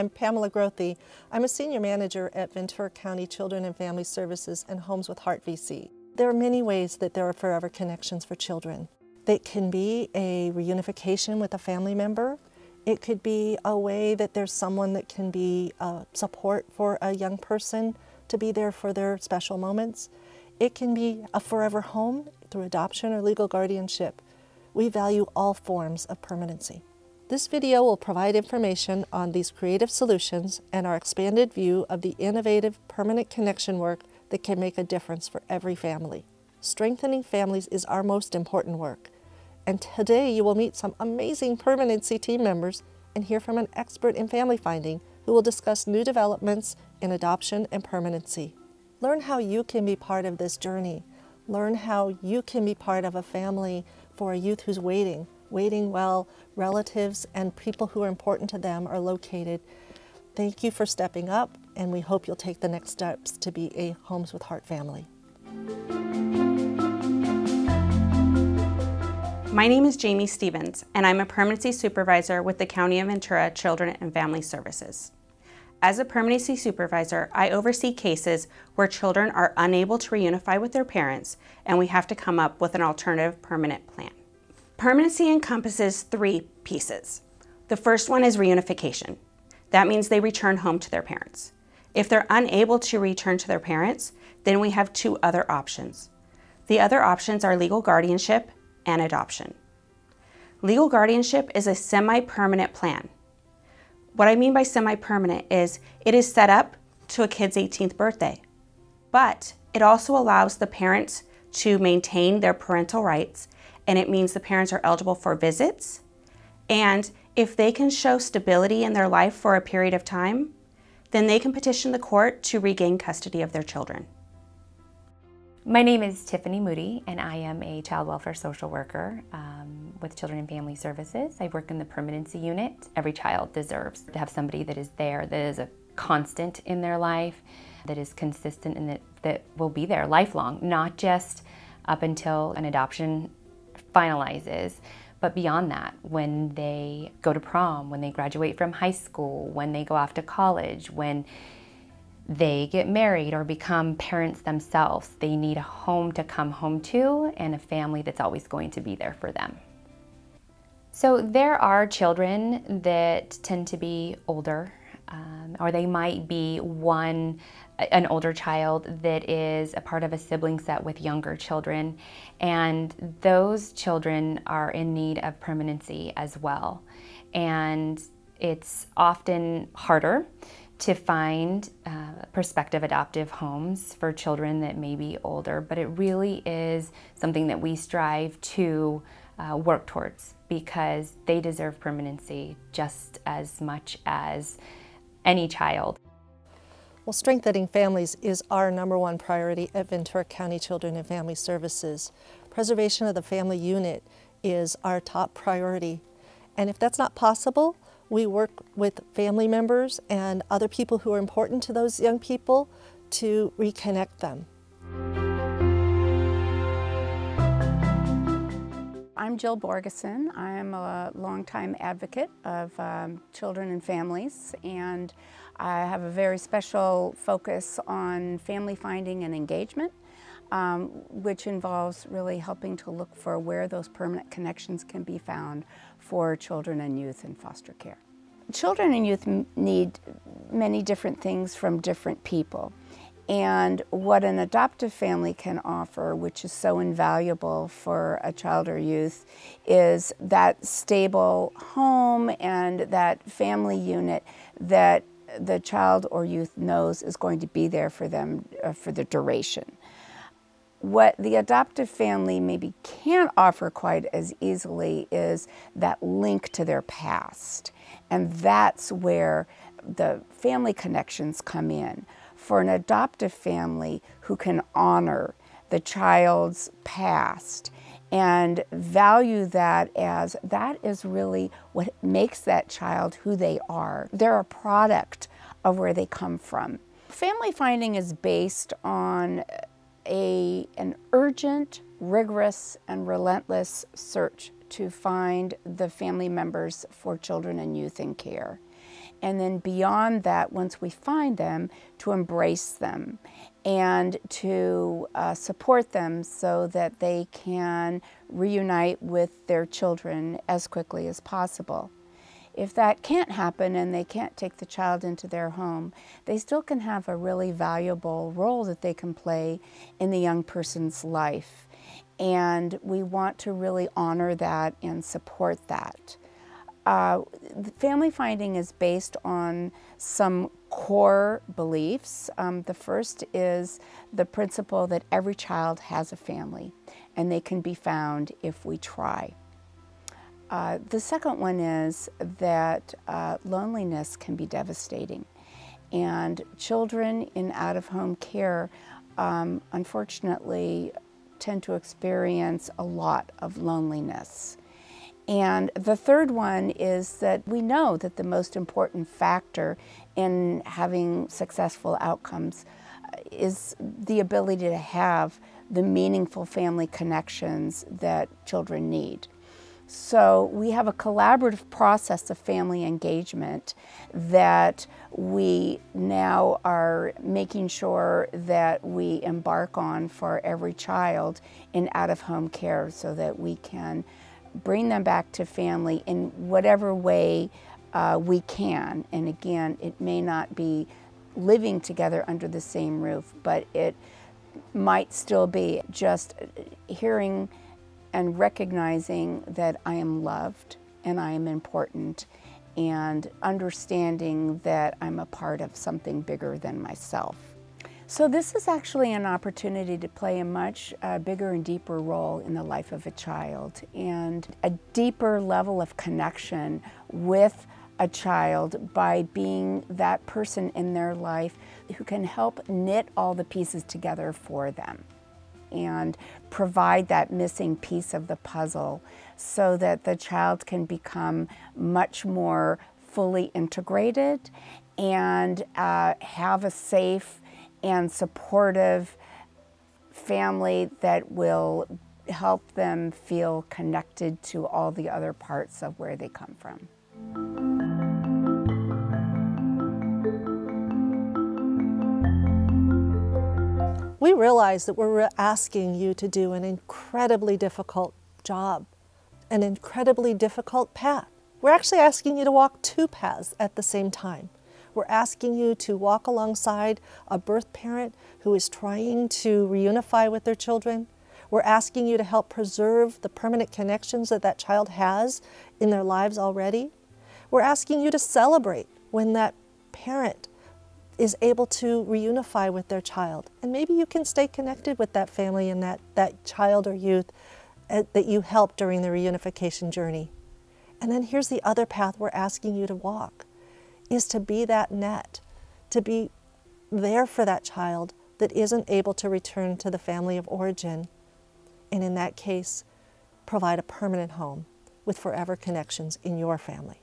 I'm Pamela GROTHE. I'm a senior manager at Ventura County Children and Family Services and Homes with Heart VC. There are many ways that there are forever connections for children. They can be a reunification with a family member. It could be a way that there's someone that can be support for a young person to be there for their special moments. It can be a forever home through adoption or legal guardianship. We value all forms of permanency. This video will provide information on these creative solutions and our expanded view of the innovative permanent connection work that can make a difference for every family. Strengthening families is our most important work. And today you will meet some amazing permanency team members and hear from an expert in family finding who will discuss new developments in adoption and permanency. Learn how you can be part of this journey. Learn how you can be part of a family for a youth who's waiting while relatives and people who are important to them are located. Thank you for stepping up, and we hope you'll take the next steps to be a Homes with Heart family. My name is JAYMI Stevens, and I'm a permanency supervisor with the County of Ventura Children and Family Services. As a permanency supervisor, I oversee cases where children are unable to reunify with their parents, and we have to come up with an alternative permanent plan. Permanency encompasses three pieces. The first one is reunification. That means they return home to their parents. If they're unable to return to their parents, then we have two other options. The other options are legal guardianship and adoption. Legal guardianship is a semi-permanent plan. What I mean by semi-permanent is it is set up to a kid's 18th birthday, but it also allows the parents to maintain their parental rights, and it means the parents are eligible for visits, and if they can show stability in their life for a period of time, then they can petition the court to regain custody of their children. My name is Tiffany Moody, and I am a child welfare social worker with Children and Family Services. I work in the permanency unit. Every child deserves to have somebody that is there, that is a constant in their life, that is consistent, and that will be there lifelong, not just up until an adoption finalizes, but beyond that, when they go to prom, when they graduate from high school, when they go off to college, when they get married or become parents themselves, they need a home to come home to and a family that's always going to be there for them. So there are children that tend to be older, or they might be an older child that is a part of a sibling set with younger children, and those children are in need of permanency as well. And it's often harder to find prospective adoptive homes for children that may be older, but it really is something that we strive to work towards, because they deserve permanency just as much as any child. Well, strengthening families is our #1 priority at Ventura County Children and Family Services. Preservation of the family unit is our top priority. And if that's not possible, we work with family members and other people who are important to those young people to reconnect them. I'm Jill Borgeson. I'm a longtime advocate of children and families, and I have a very special focus on family finding and engagement, which involves really helping to look for where those permanent connections can be found for children and youth in foster care. Children and youth need many different things from different people. And what an adoptive family can offer, which is so invaluable for a child or youth, is that stable home and that family unit that the child or youth knows is going to be there for them for the duration. What the adoptive family maybe can't offer quite as easily is that link to their past. And that's where the family connections come in. For an adoptive family who can honor the child's past and value that as that is really what makes that child who they are. They're a product of where they come from. Family finding is based on an urgent, rigorous, and relentless search to find the family members for children and youth in care. And then beyond that, once we find them, to embrace them and to support them so that they can reunite with their children as quickly as possible. If that can't happen and they can't take the child into their home, they still can have a really valuable role that they can play in the young person's life. And we want to really honor that and support that. Family finding is based on some core beliefs. The first is the principle that every child has a family and they can be found if we try. The second one is that loneliness can be devastating, and children in out-of-home care unfortunately tend to experience a lot of loneliness. And the third one is that we know that the most important factor in having successful outcomes is the ability to have the meaningful family connections that children need. So we have a collaborative process of family engagement that we now are making sure that we embark on for every child in out-of-home care so that we can bring them back to family in whatever way we can. And again, it may not be living together under the same roof, but it might still be just hearing and recognizing that I am loved and I am important, and understanding that I'm a part of something bigger than myself. So this is actually an opportunity to play a much bigger and deeper role in the life of a child, and a deeper level of connection with a child by being that person in their life who can help knit all the pieces together for them and provide that missing piece of the puzzle so that the child can become much more fully integrated and have a safe and supportive family that will help them feel connected to all the other parts of where they come from. We realize that we're asking you to do an incredibly difficult job, an incredibly difficult path. We're actually asking you to walk two paths at the same time. We're asking you to walk alongside a birth parent who is trying to reunify with their children. We're asking you to help preserve the permanent connections that that child has in their lives already. We're asking you to celebrate when that parent is able to reunify with their child. And maybe you can stay connected with that family and that child or youth that you helped during the reunification journey. And then here's the other path we're asking you to walk, is to be that net, to be there for that child that isn't able to return to the family of origin. And in that case, provide a permanent home with forever connections in your family.